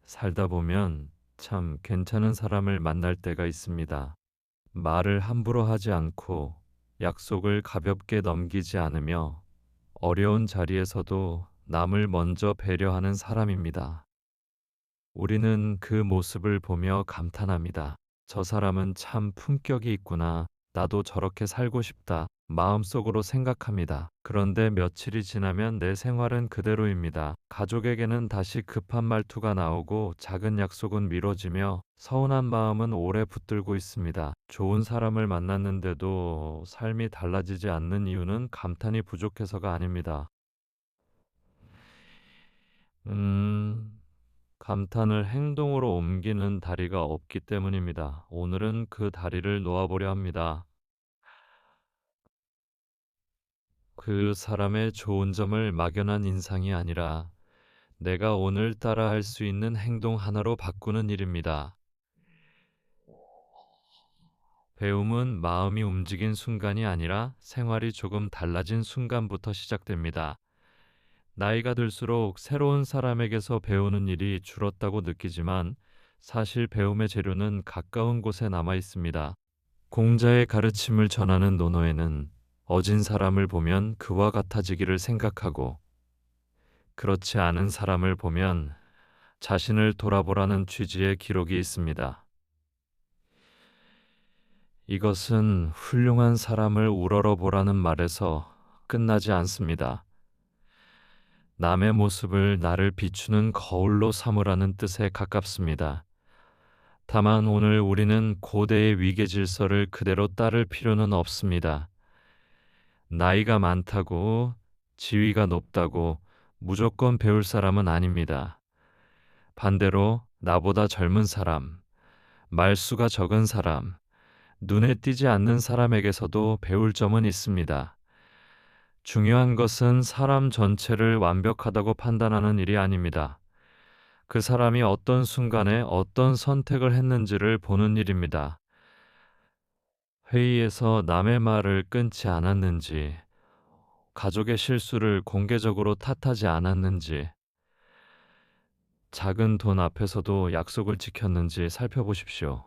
살다 보면 참 괜찮은 사람을 만날 때가 있습니다. 말을 함부로 하지 않고 약속을 가볍게 넘기지 않으며 어려운 자리에서도 남을 먼저 배려하는 사람입니다. 우리는 그 모습을 보며 감탄합니다. 저 사람은 참 품격이 있구나. 나도 저렇게 살고 싶다. 마음속으로 생각합니다. 그런데 며칠이 지나면 내 생활은 그대로입니다. 가족에게는 다시 급한 말투가 나오고 작은 약속은 미뤄지며 서운한 마음은 오래 붙들고 있습니다. 좋은 사람을 만났는데도 삶이 달라지지 않는 이유는 감탄이 부족해서가 아닙니다. 음, 감탄을 행동으로 옮기는 다리가 없기 때문입니다. 오늘은 그 다리를 놓아보려 합니다. 그 사람의 좋은 점을 막연한 인상이 아니라 내가 오늘따라 할 수 있는 행동 하나로 바꾸는 일입니다. 배움은 마음이 움직인 순간이 아니라 생활이 조금 달라진 순간부터 시작됩니다. 나이가 들수록 새로운 사람에게서 배우는 일이 줄었다고 느끼지만 사실 배움의 재료는 가까운 곳에 남아 있습니다. 공자의 가르침을 전하는 논어에는 어진 사람을 보면 그와 같아지기를 생각하고 그렇지 않은 사람을 보면 자신을 돌아보라는 취지의 기록이 있습니다. 이것은 훌륭한 사람을 우러러보라는 말에서 끝나지 않습니다. 남의 모습을 나를 비추는 거울로 삼으라는 뜻에 가깝습니다. 다만 오늘 우리는 고대의 위계 질서를 그대로 따를 필요는 없습니다. 나이가 많다고, 지위가 높다고 무조건 배울 사람은 아닙니다. 반대로 나보다 젊은 사람, 말수가 적은 사람, 눈에 띄지 않는 사람에게서도 배울 점은 있습니다. 중요한 것은 사람 전체를 완벽하다고 판단하는 일이 아닙니다. 그 사람이 어떤 순간에 어떤 선택을 했는지를 보는 일입니다. 회의에서 남의 말을 끊지 않았는지, 가족의 실수를 공개적으로 탓하지 않았는지, 작은 돈 앞에서도 약속을 지켰는지 살펴보십시오.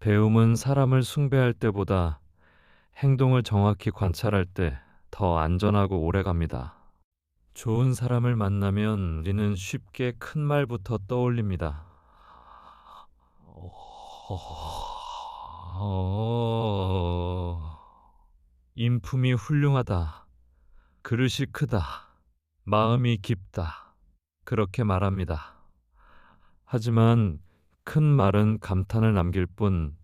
배움은 사람을 숭배할 때보다 행동을 정확히 관찰할 때 더 안전하고 오래 갑니다. 좋은 사람을 만나면 우리는 쉽게 큰 말부터 떠올립니다. 인품이 훌륭하다. 그릇이 크다. 마음이 깊다. 그렇게 말합니다. 하지만 큰 말은 감탄을 남길 뿐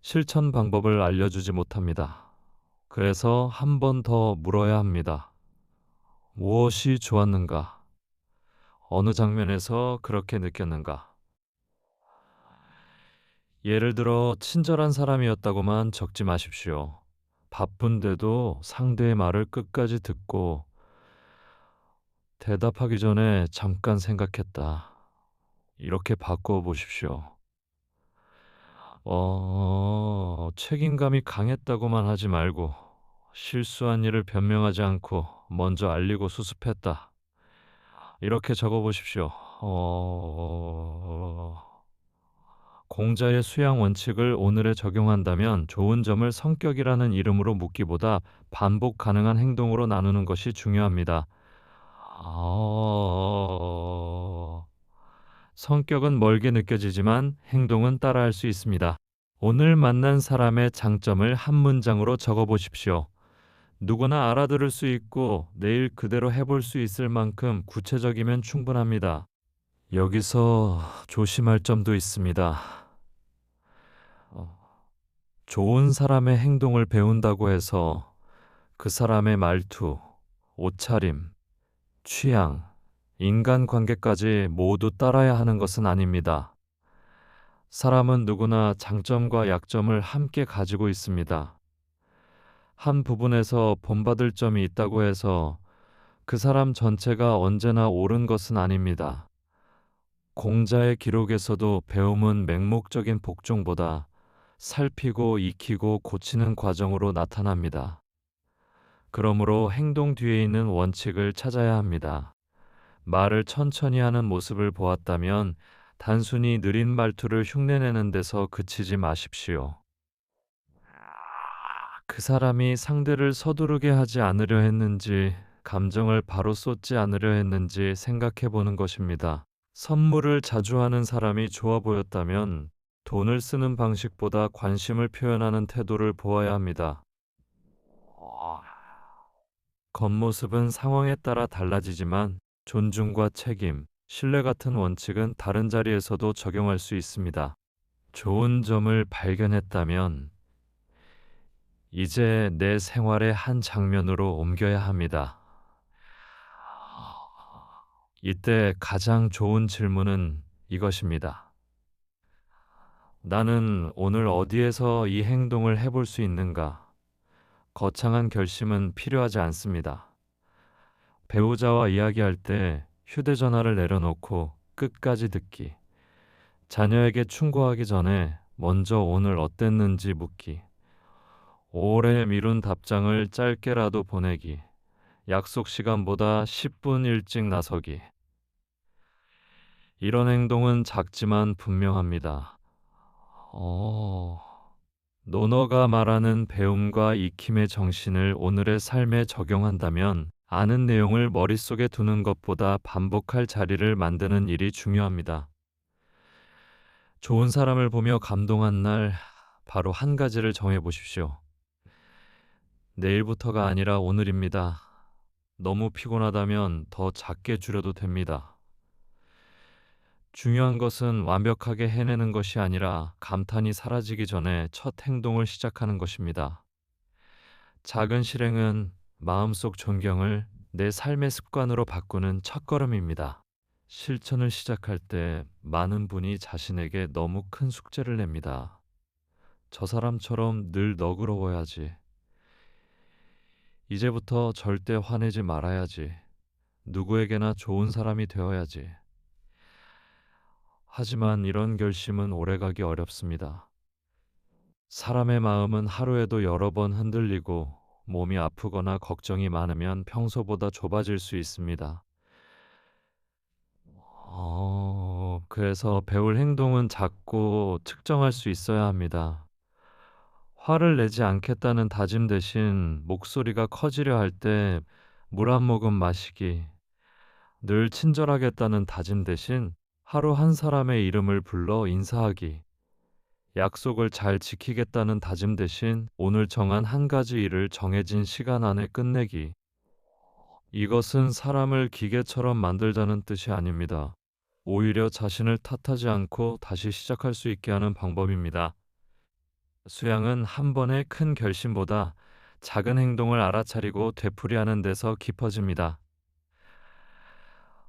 실천 방법을 알려주지 못합니다. 그래서 한 번 더 물어야 합니다. 무엇이 좋았는가? 어느 장면에서 그렇게 느꼈는가? 예를 들어 친절한 사람이었다고만 적지 마십시오. 바쁜데도 상대의 말을 끝까지 듣고 대답하기 전에 잠깐 생각했다. 이렇게 바꿔 보십시오. 책임감이 강했다고만 하지 말고 실수한 일을 변명하지 않고 먼저 알리고 수습했다. 이렇게 적어 보십시오. 공자의 수양 원칙을 오늘에 적용한다면 좋은 점을 성격이라는 이름으로 묻기보다 반복 가능한 행동으로 나누는 것이 중요합니다. 성격은 멀게 느껴지지만 행동은 따라할 수 있습니다. 오늘 만난 사람의 장점을 한 문장으로 적어 보십시오. 누구나 알아들을 수 있고 내일 그대로 해볼 수 있을 만큼 구체적이면 충분합니다. 여기서 조심할 점도 있습니다. 어, 좋은 사람의 행동을 배운다고 해서 그 사람의 말투, 옷차림, 취향, 인간관계까지 모두 따라야 하는 것은 아닙니다. 사람은 누구나 장점과 약점을 함께 가지고 있습니다. 한 부분에서 본받을 점이 있다고 해서 그 사람 전체가 언제나 옳은 것은 아닙니다. 공자의 기록에서도 배움은 맹목적인 복종보다 살피고 익히고 고치는 과정으로 나타납니다. 그러므로 행동 뒤에 있는 원칙을 찾아야 합니다. 말을 천천히 하는 모습을 보았다면 단순히 느린 말투를 흉내내는 데서 그치지 마십시오. 그 사람이 상대를 서두르게 하지 않으려 했는지, 감정을 바로 쏟지 않으려 했는지 생각해 보는 것입니다. 선물을 자주 하는 사람이 좋아 보였다면 돈을 쓰는 방식보다 관심을 표현하는 태도를 보아야 합니다. 겉모습은 상황에 따라 달라지지만 존중과 책임, 신뢰 같은 원칙은 다른 자리에서도 적용할 수 있습니다. 좋은 점을 발견했다면 이제 내 생활의 한 장면으로 옮겨야 합니다. 이때 가장 좋은 질문은 이것입니다. 나는 오늘 어디에서 이 행동을 해볼 수 있는가? 거창한 결심은 필요하지 않습니다. 배우자와 이야기할 때 휴대전화를 내려놓고 끝까지 듣기. 자녀에게 충고하기 전에 먼저 오늘 어땠는지 묻기. 오래 미룬 답장을 짧게라도 보내기. 약속 시간보다 10분 일찍 나서기. 이런 행동은 작지만 분명합니다. 어, 노너가 말하는 배움과 익힘의 정신을 오늘의 삶에 적용한다면 아는 내용을 머릿속에 두는 것보다 반복할 자리를 만드는 일이 중요합니다. 좋은 사람을 보며 감동한 날, 바로 한 가지를 정해 보십시오. 내일부터가 아니라 오늘입니다. 너무 피곤하다면 더 작게 줄여도 됩니다. 중요한 것은 완벽하게 해내는 것이 아니라 감탄이 사라지기 전에 첫 행동을 시작하는 것입니다. 작은 실행은 마음속 존경을 내 삶의 습관으로 바꾸는 첫걸음입니다. 실천을 시작할 때 많은 분이 자신에게 너무 큰 숙제를 냅니다. 저 사람처럼 늘 너그러워야지. 이제부터 절대 화내지 말아야지. 누구에게나 좋은 사람이 되어야지. 하지만 이런 결심은 오래가기 어렵습니다. 사람의 마음은 하루에도 여러 번 흔들리고 몸이 아프거나 걱정이 많으면 평소보다 좁아질 수 있습니다. 그래서 배울 행동은 작고 측정할 수 있어야 합니다. 화를 내지 않겠다는 다짐 대신 목소리가 커지려 할 때 물 한 모금 마시기, 늘 친절하겠다는 다짐 대신 하루 한 사람의 이름을 불러 인사하기, 약속을 잘 지키겠다는 다짐 대신 오늘 정한 한 가지 일을 정해진 시간 안에 끝내기. 이것은 사람을 기계처럼 만들자는 뜻이 아닙니다. 오히려 자신을 탓하지 않고 다시 시작할 수 있게 하는 방법입니다. 수양은 한 번의 큰 결심보다 작은 행동을 알아차리고 되풀이하는 데서 깊어집니다.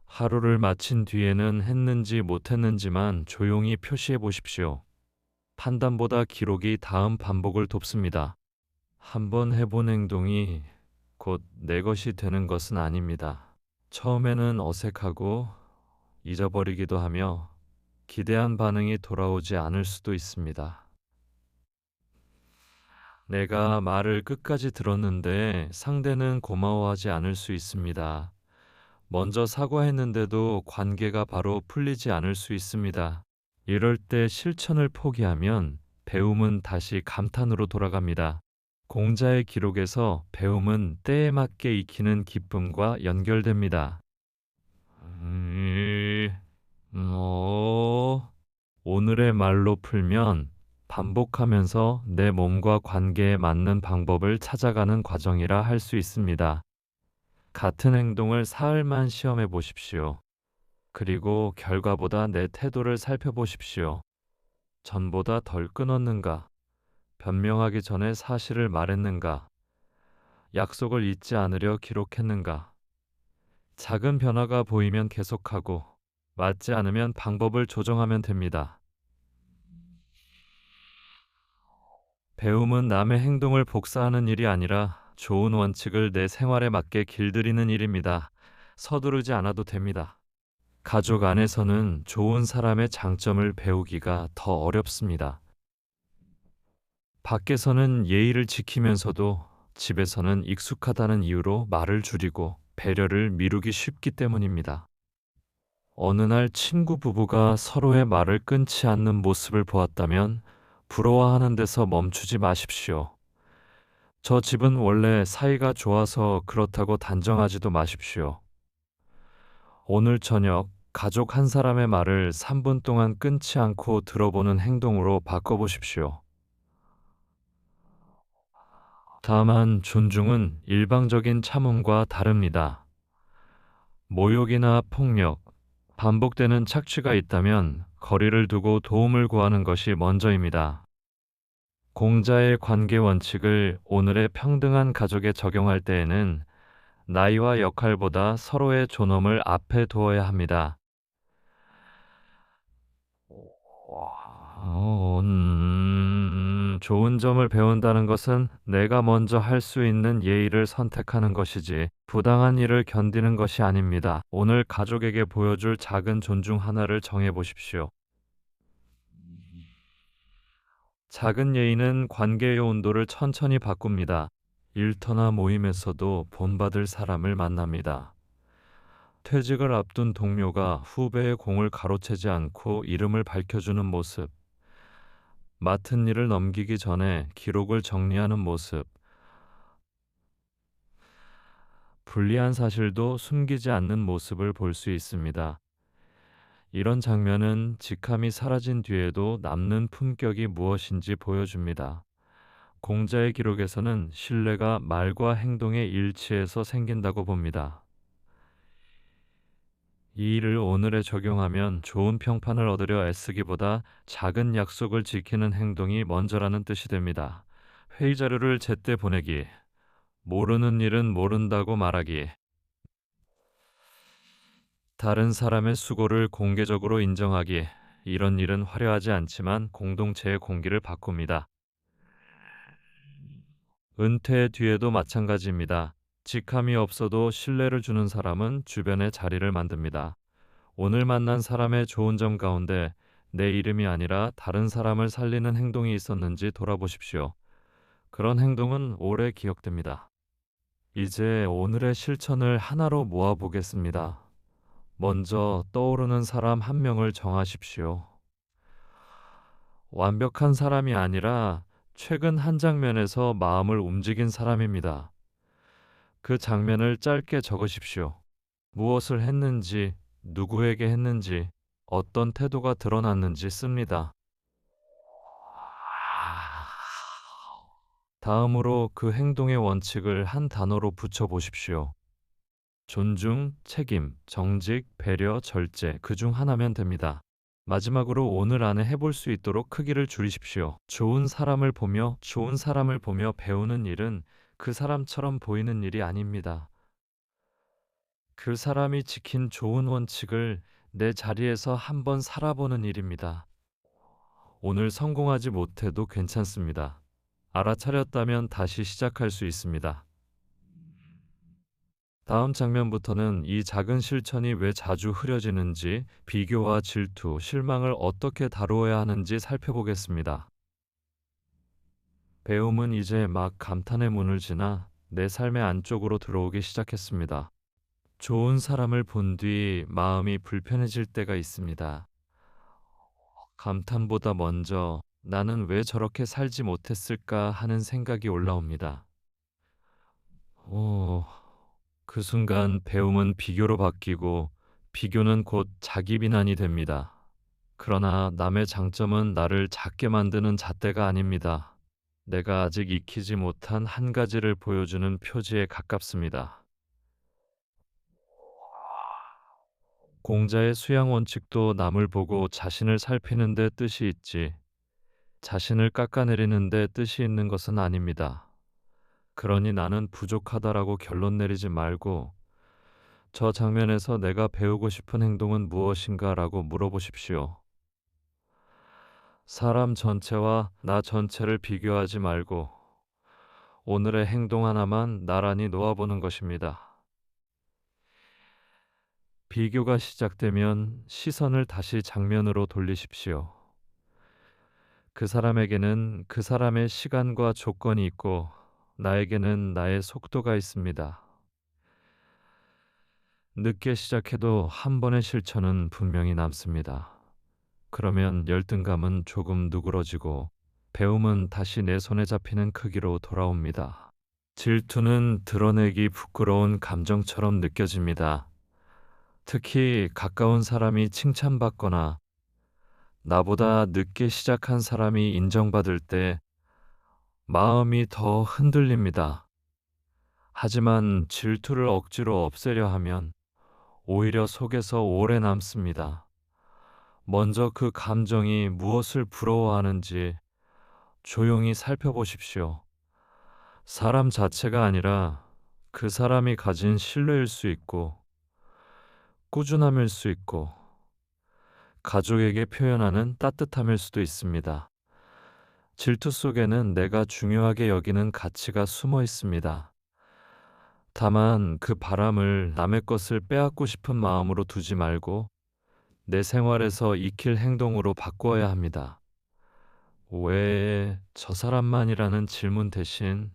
하루를 마친 뒤에는 했는지 못했는지만 조용히 표시해 보십시오. 판단보다 기록이 다음 반복을 돕습니다. 한 번 해본 행동이 곧 내 것이 되는 것은 아닙니다. 처음에는 어색하고 잊어버리기도 하며 기대한 반응이 돌아오지 않을 수도 있습니다. 내가 말을 끝까지 들었는데 상대는 고마워하지 않을 수 있습니다. 먼저 사과했는데도 관계가 바로 풀리지 않을 수 있습니다. 이럴 때 실천을 포기하면 배움은 다시 감탄으로 돌아갑니다. 공자의 기록에서 배움은 때에 맞게 익히는 기쁨과 연결됩니다. 오늘의 말로 풀면 반복하면서 내 몸과 관계에 맞는 방법을 찾아가는 과정이라 할 수 있습니다. 같은 행동을 사흘만 시험해 보십시오. 그리고 결과보다 내 태도를 살펴보십시오. 전보다 덜 끊었는가? 변명하기 전에 사실을 말했는가? 약속을 잊지 않으려 기록했는가? 작은 변화가 보이면 계속하고, 맞지 않으면 방법을 조정하면 됩니다. 배움은 남의 행동을 복사하는 일이 아니라 좋은 원칙을 내 생활에 맞게 길들이는 일입니다. 서두르지 않아도 됩니다. 가족 안에서는 좋은 사람의 장점을 배우기가 더 어렵습니다. 밖에서는 예의를 지키면서도 집에서는 익숙하다는 이유로 말을 줄이고 배려를 미루기 쉽기 때문입니다. 어느 날 친구 부부가 서로의 말을 끊지 않는 모습을 보았다면 부러워하는 데서 멈추지 마십시오. 저 집은 원래 사이가 좋아서 그렇다고 단정하지도 마십시오. 오늘 저녁 가족 한 사람의 말을 3분 동안 끊지 않고 들어보는 행동으로 바꿔보십시오. 다만 존중은 일방적인 참음과 다릅니다. 모욕이나 폭력, 반복되는 착취가 있다면 거리를 두고 도움을 구하는 것이 먼저입니다. 공자의 관계 원칙을 오늘의 평등한 가족에 적용할 때에는 나이와 역할보다 서로의 존엄을 앞에 두어야 합니다. 좋은 점을 배운다는 것은 내가 먼저 할 수 있는 예의를 선택하는 것이지 부당한 일을 견디는 것이 아닙니다. 오늘 가족에게 보여줄 작은 존중 하나를 정해 보십시오. 작은 예의는 관계의 온도를 천천히 바꿉니다. 일터나 모임에서도 본받을 사람을 만납니다. 퇴직을 앞둔 동료가 후배의 공을 가로채지 않고 이름을 밝혀주는 모습, 맡은 일을 넘기기 전에 기록을 정리하는 모습, 불리한 사실도 숨기지 않는 모습을 볼 수 있습니다. 이런 장면은 직함이 사라진 뒤에도 남는 품격이 무엇인지 보여줍니다. 공자의 기록에서는 신뢰가 말과 행동의 일치에서 생긴다고 봅니다. 이 일을 오늘에 적용하면 좋은 평판을 얻으려 애쓰기보다 작은 약속을 지키는 행동이 먼저라는 뜻이 됩니다. 회의 자료를 제때 보내기, 모르는 일은 모른다고 말하기, 다른 사람의 수고를 공개적으로 인정하기, 이런 일은 화려하지 않지만 공동체의 공기를 바꿉니다. 은퇴 뒤에도 마찬가지입니다. 직함이 없어도 신뢰를 주는 사람은 주변에 자리를 만듭니다. 오늘 만난 사람의 좋은 점 가운데 내 이름이 아니라 다른 사람을 살리는 행동이 있었는지 돌아보십시오. 그런 행동은 오래 기억됩니다. 이제 오늘의 실천을 하나로 모아보겠습니다. 먼저 떠오르는 사람 한 명을 정하십시오. 완벽한 사람이 아니라 최근 한 장면에서 마음을 움직인 사람입니다. 그 장면을 짧게 적으십시오. 무엇을 했는지, 누구에게 했는지, 어떤 태도가 드러났는지 씁니다. 다음으로 그 행동의 원칙을 한 단어로 붙여보십시오. 존중, 책임, 정직, 배려, 절제, 그중 하나면 됩니다. 마지막으로 오늘 안에 해볼 수 있도록 크기를 줄이십시오. 좋은 사람을 보며 배우는 일은 그 사람처럼 보이는 일이 아닙니다. 그 사람이 지킨 좋은 원칙을 내 자리에서 한번 살아보는 일입니다. 오늘 성공하지 못해도 괜찮습니다. 알아차렸다면 다시 시작할 수 있습니다. 다음 장면부터는 이 작은 실천이 왜 자주 흐려지는지, 비교와 질투, 실망을 어떻게 다루어야 하는지 살펴보겠습니다. 배움은 이제 막 감탄의 문을 지나 내 삶의 안쪽으로 들어오기 시작했습니다. 좋은 사람을 본 뒤 마음이 불편해질 때가 있습니다. 감탄보다 먼저 나는 왜 저렇게 살지 못했을까 하는 생각이 올라옵니다. 오, 그 순간 배움은 비교로 바뀌고 비교는 곧 자기 비난이 됩니다. 그러나 남의 장점은 나를 작게 만드는 잣대가 아닙니다. 내가 아직 익히지 못한 한 가지를 보여주는 표지에 가깝습니다. 공자의 수양 원칙도 남을 보고 자신을 살피는 데 뜻이 있지, 자신을 깎아내리는 데 뜻이 있는 것은 아닙니다. 그러니 나는 부족하다라고 결론 내리지 말고 저 장면에서 내가 배우고 싶은 행동은 무엇인가라고 물어보십시오. 사람 전체와 나 전체를 비교하지 말고 오늘의 행동 하나만 나란히 놓아보는 것입니다. 비교가 시작되면 시선을 다시 장면으로 돌리십시오. 그 사람에게는 그 사람의 시간과 조건이 있고 나에게는 나의 속도가 있습니다. 늦게 시작해도 한 번의 실천은 분명히 남습니다. 그러면 열등감은 조금 누그러지고 배움은 다시 내 손에 잡히는 크기로 돌아옵니다. 질투는 드러내기 부끄러운 감정처럼 느껴집니다. 특히 가까운 사람이 칭찬받거나 나보다 늦게 시작한 사람이 인정받을 때 마음이 더 흔들립니다. 하지만 질투를 억지로 없애려 하면 오히려 속에서 오래 남습니다. 먼저 그 감정이 무엇을 부러워하는지 조용히 살펴보십시오. 사람 자체가 아니라 그 사람이 가진 신뢰일 수 있고, 꾸준함일 수 있고, 가족에게 표현하는 따뜻함일 수도 있습니다. 질투 속에는 내가 중요하게 여기는 가치가 숨어 있습니다. 다만 그 바람을 남의 것을 빼앗고 싶은 마음으로 두지 말고 내 생활에서 익힐 행동으로 바꾸어야 합니다. 왜 저 사람만이라는 질문 대신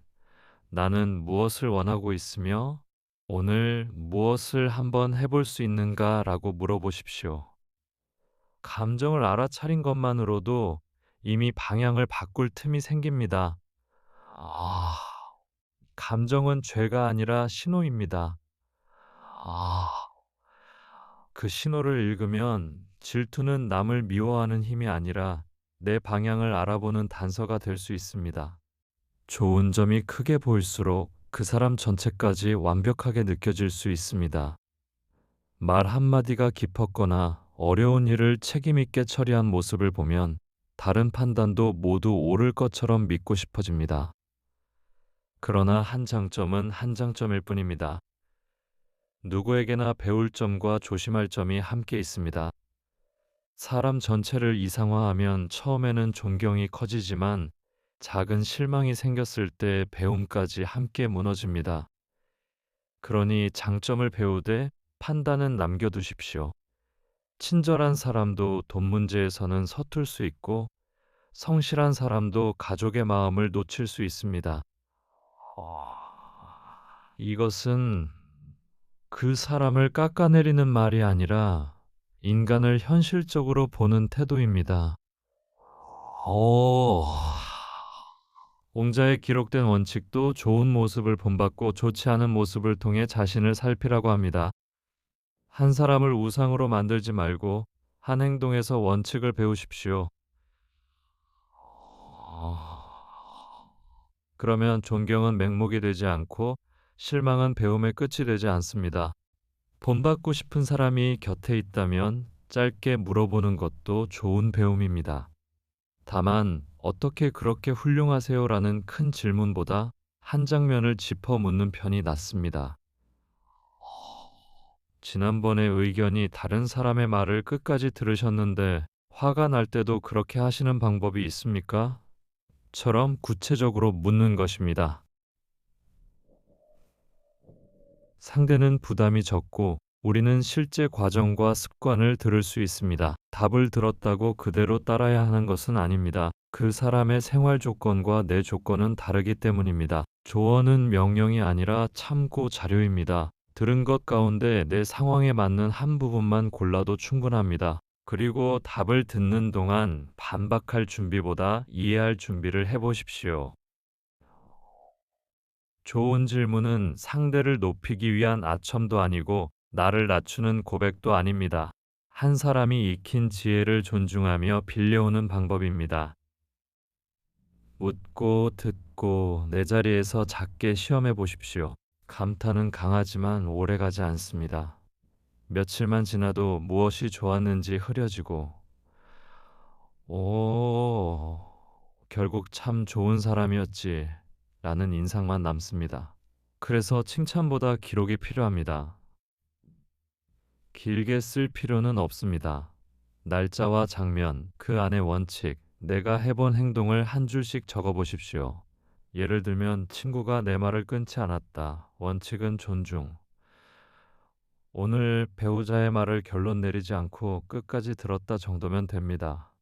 나는 무엇을 원하고 있으며 오늘 무엇을 한번 해볼 수 있는가 라고 물어보십시오. 감정을 알아차린 것만으로도 이미 방향을 바꿀 틈이 생깁니다. 아, 감정은 죄가 아니라 신호입니다. 아, 그 신호를 읽으면 질투는 남을 미워하는 힘이 아니라 내 방향을 알아보는 단서가 될 수 있습니다. 좋은 점이 크게 보일수록 그 사람 전체까지 완벽하게 느껴질 수 있습니다. 말 한마디가 깊었거나 어려운 일을 책임있게 처리한 모습을 보면 다른 판단도 모두 옳을 것처럼 믿고 싶어집니다. 그러나 한 장점은 한 장점일 뿐입니다. 누구에게나 배울 점과 조심할 점이 함께 있습니다. 사람 전체를 이상화하면 처음에는 존경이 커지지만 작은 실망이 생겼을 때 배움까지 함께 무너집니다. 그러니 장점을 배우되 판단은 남겨두십시오. 친절한 사람도 돈 문제에서는 서툴 수 있고 성실한 사람도 가족의 마음을 놓칠 수 있습니다. 이것은 그 사람을 깎아내리는 말이 아니라 인간을 현실적으로 보는 태도입니다. 오. 옹자에 기록된 원칙도 좋은 모습을 본받고 좋지 않은 모습을 통해 자신을 살피라고 합니다. 한 사람을 우상으로 만들지 말고 한 행동에서 원칙을 배우십시오. 그러면 존경은 맹목이 되지 않고 실망은 배움의 끝이 되지 않습니다. 본받고 싶은 사람이 곁에 있다면 짧게 물어보는 것도 좋은 배움입니다. 다만 어떻게 그렇게 훌륭하세요라는 큰 질문보다 한 장면을 짚어 묻는 편이 낫습니다. 지난번에 의견이 다른 사람의 말을 끝까지 들으셨는데 화가 날 때도 그렇게 하시는 방법이 있습니까? 처럼 구체적으로 묻는 것입니다. 상대는 부담이 적고 우리는 실제 과정과 습관을 들을 수 있습니다. 답을 들었다고 그대로 따라야 하는 것은 아닙니다. 그 사람의 생활 조건과 내 조건은 다르기 때문입니다. 조언은 명령이 아니라 참고 자료입니다. 들은 것 가운데 내 상황에 맞는 한 부분만 골라도 충분합니다. 그리고 답을 듣는 동안 반박할 준비보다 이해할 준비를 해보십시오. 좋은 질문은 상대를 높이기 위한 아첨도 아니고 나를 낮추는 고백도 아닙니다. 한 사람이 익힌 지혜를 존중하며 빌려오는 방법입니다. 묻고 듣고 내 자리에서 작게 시험해 보십시오. 감탄은 강하지만 오래가지 않습니다. 며칠만 지나도 무엇이 좋았는지 흐려지고, 오, 결국 참 좋은 사람이었지 라는 인상만 남습니다. 그래서 칭찬보다 기록이 필요합니다. 길게 쓸 필요는 없습니다. 날짜와 장면, 그 안에 원칙, 내가 해본 행동을 한 줄씩 적어 보십시오. 예를 들면 친구가 내 말을 끊지 않았다. 원칙은 존중. 오늘 배우자의 말을 결론 내리지 않고 끝까지 들었다 정도면 됩니다.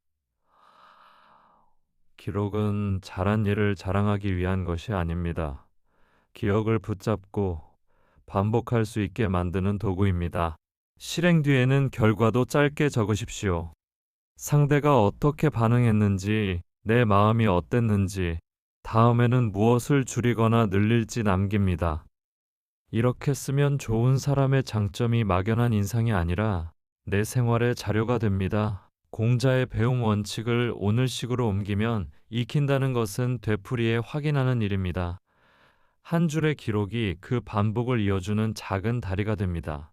기록은 잘한 일을 자랑하기 위한 것이 아닙니다. 기억을 붙잡고 반복할 수 있게 만드는 도구입니다. 실행 뒤에는 결과도 짧게 적으십시오. 상대가 어떻게 반응했는지, 내 마음이 어땠는지, 다음에는 무엇을 줄이거나 늘릴지 남깁니다. 이렇게 쓰면 좋은 사람의 장점이 막연한 인상이 아니라 내 생활의 자료가 됩니다. 공자의 배움 원칙을 오늘식으로 옮기면 익힌다는 것은 되풀이에 확인하는 일입니다. 한 줄의 기록이 그 반복을 이어주는 작은 다리가 됩니다.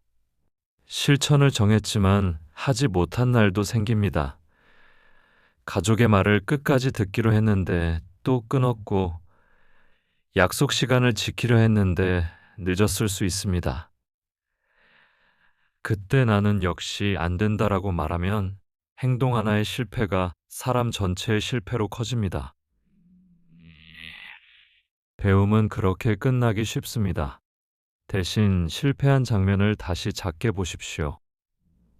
실천을 정했지만 하지 못한 날도 생깁니다. 가족의 말을 끝까지 듣기로 했는데 또 끊었고, 약속 시간을 지키려 했는데 늦었을 수 있습니다. 그때 나는 역시 안 된다라고 말하면 행동 하나의 실패가 사람 전체의 실패로 커집니다. 배움은 그렇게 끝나기 쉽습니다. 대신 실패한 장면을 다시 작게 보십시오.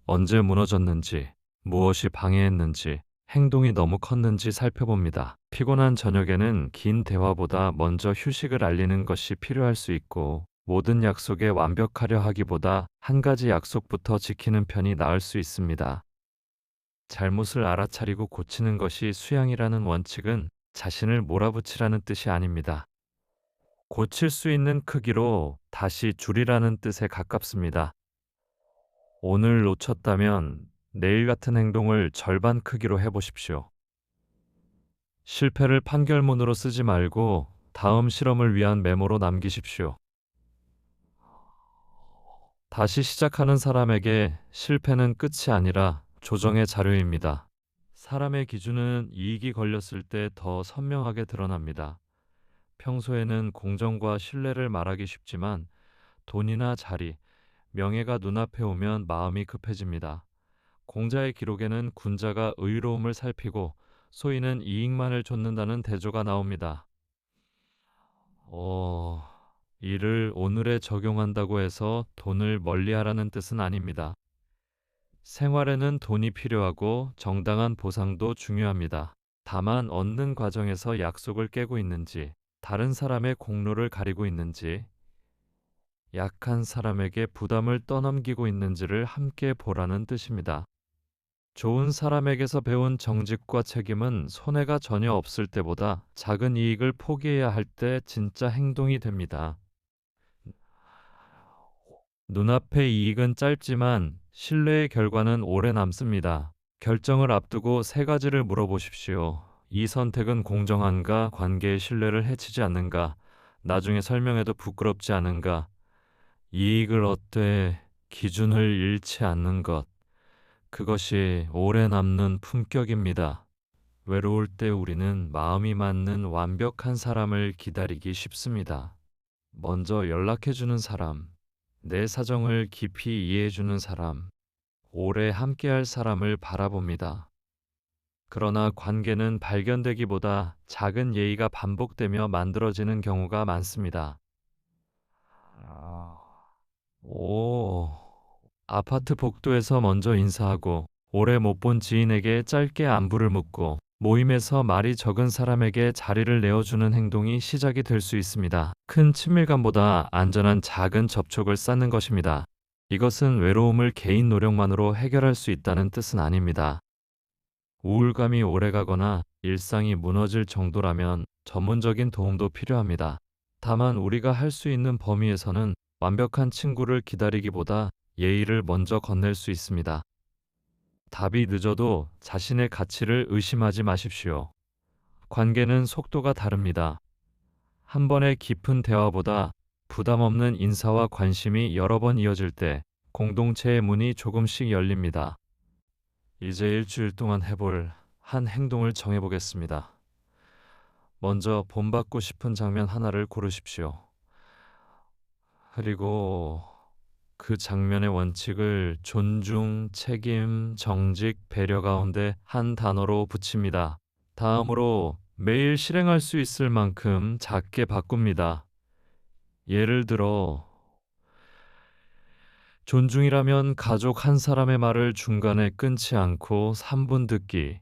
언제 무너졌는지, 무엇이 방해했는지, 행동이 너무 컸는지 살펴봅니다. 피곤한 저녁에는 긴 대화보다 먼저 휴식을 알리는 것이 필요할 수 있고, 모든 약속에 완벽하려 하기보다 한 가지 약속부터 지키는 편이 나을 수 있습니다. 잘못을 알아차리고 고치는 것이 수양이라는 원칙은 자신을 몰아붙이라는 뜻이 아닙니다. 고칠 수 있는 크기로 다시 줄이라는 뜻에 가깝습니다. 오늘 놓쳤다면 내일 같은 행동을 절반 크기로 해보십시오. 실패를 판결문으로 쓰지 말고 다음 실험을 위한 메모로 남기십시오. 다시 시작하는 사람에게 실패는 끝이 아니라 조정의 자료입니다. 사람의 기준은 이익이 걸렸을 때 더 선명하게 드러납니다. 평소에는 공정과 신뢰를 말하기 쉽지만 돈이나 자리, 명예가 눈앞에 오면 마음이 급해집니다. 공자의 기록에는 군자가 의로움을 살피고 소인은 이익만을 좇는다는 대조가 나옵니다. 이를 오늘에 적용한다고 해서 돈을 멀리하라는 뜻은 아닙니다. 생활에는 돈이 필요하고 정당한 보상도 중요합니다. 다만 얻는 과정에서 약속을 깨고 있는지, 다른 사람의 공로를 가리고 있는지, 약한 사람에게 부담을 떠넘기고 있는지를 함께 보라는 뜻입니다. 좋은 사람에게서 배운 정직과 책임은 손해가 전혀 없을 때보다 작은 이익을 포기해야 할 때 진짜 행동이 됩니다. 눈앞의 이익은 짧지만 신뢰의 결과는 오래 남습니다. 결정을 앞두고 세 가지를 물어보십시오. 이 선택은 공정한가? 관계의 신뢰를 해치지 않는가? 나중에 설명해도 부끄럽지 않은가? 이익을 얻되 기준을 잃지 않는 것. 그것이 오래 남는 품격입니다. 외로울 때 우리는 마음이 맞는 완벽한 사람을 기다리기 쉽습니다. 먼저 연락해주는 사람, 내 사정을 깊이 이해해주는 사람, 오래 함께할 사람을 바라봅니다. 그러나 관계는 발견되기보다 작은 예의가 반복되며 만들어지는 경우가 많습니다. 오, 아파트 복도에서 먼저 인사하고 오래 못 본 지인에게 짧게 안부를 묻고 모임에서 말이 적은 사람에게 자리를 내어주는 행동이 시작이 될 수 있습니다. 큰 친밀감보다 안전한 작은 접촉을 쌓는 것입니다. 이것은 외로움을 개인 노력만으로 해결할 수 있다는 뜻은 아닙니다. 우울감이 오래가거나 일상이 무너질 정도라면 전문적인 도움도 필요합니다. 다만 우리가 할 수 있는 범위에서는 완벽한 친구를 기다리기보다 예의를 먼저 건넬 수 있습니다. 답이 늦어도 자신의 가치를 의심하지 마십시오. 관계는 속도가 다릅니다. 한 번의 깊은 대화보다 부담 없는 인사와 관심이 여러 번 이어질 때 공동체의 문이 조금씩 열립니다. 이제 일주일 동안 해볼 한 행동을 정해보겠습니다. 먼저 본받고 싶은 장면 하나를 고르십시오. 그리고 그 장면의 원칙을 존중, 책임, 정직, 배려 가운데 한 단어로 붙입니다. 다음으로 매일 실행할 수 있을 만큼 작게 바꿉니다. 예를 들어, 존중이라면 가족 한 사람의 말을 중간에 끊지 않고 3분 듣기,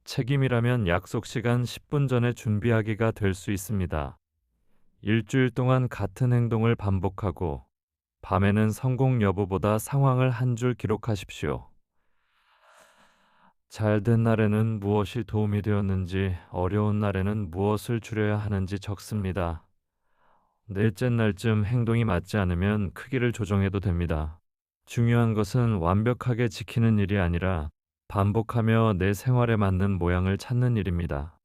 책임이라면 약속 시간 10분 전에 준비하기가 될 수 있습니다. 일주일 동안 같은 행동을 반복하고 밤에는 성공 여부보다 상황을 한 줄 기록하십시오. 잘 된 날에는 무엇이 도움이 되었는지, 어려운 날에는 무엇을 줄여야 하는지 적습니다. 넷째 날쯤 행동이 맞지 않으면 크기를 조정해도 됩니다. 중요한 것은 완벽하게 지키는 일이 아니라 반복하며 내 생활에 맞는 모양을 찾는 일입니다.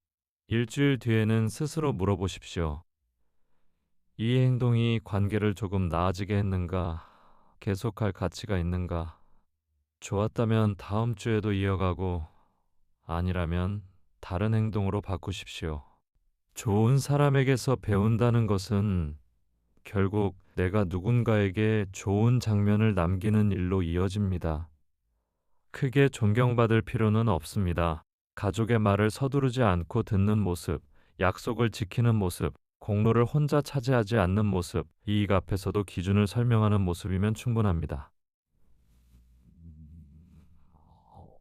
일주일 뒤에는 스스로 물어보십시오. 이 행동이 관계를 조금 나아지게 했는가? 계속할 가치가 있는가? 좋았다면 다음 주에도 이어가고, 아니라면 다른 행동으로 바꾸십시오. 좋은 사람에게서 배운다는 것은 결국 내가 누군가에게 좋은 장면을 남기는 일로 이어집니다. 크게 존경받을 필요는 없습니다. 가족의 말을 서두르지 않고 듣는 모습, 약속을 지키는 모습, 공로를 혼자 차지하지 않는 모습, 이익 앞에서도 기준을 설명하는 모습이면 충분합니다.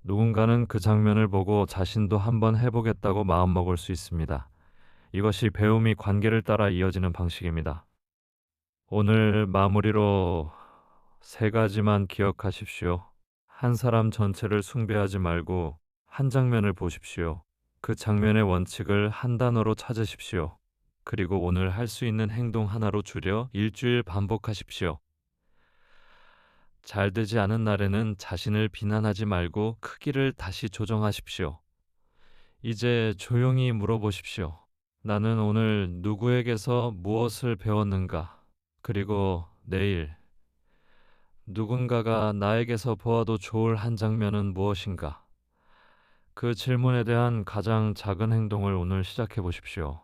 누군가는 그 장면을 보고 자신도 한번 해보겠다고 마음먹을 수 있습니다. 이것이 배움이 관계를 따라 이어지는 방식입니다. 오늘 마무리로 세 가지만 기억하십시오. 한 사람 전체를 숭배하지 말고 한 장면을 보십시오. 그 장면의 원칙을 한 단어로 찾으십시오. 그리고 오늘 할 수 있는 행동 하나로 줄여 일주일 반복하십시오. 잘 되지 않은 날에는 자신을 비난하지 말고 크기를 다시 조정하십시오. 이제 조용히 물어보십시오. 나는 오늘 누구에게서 무엇을 배웠는가? 그리고 내일 누군가가 나에게서 보아도 좋을 한 장면은 무엇인가? 그 질문에 대한 가장 작은 행동을 오늘 시작해 보십시오.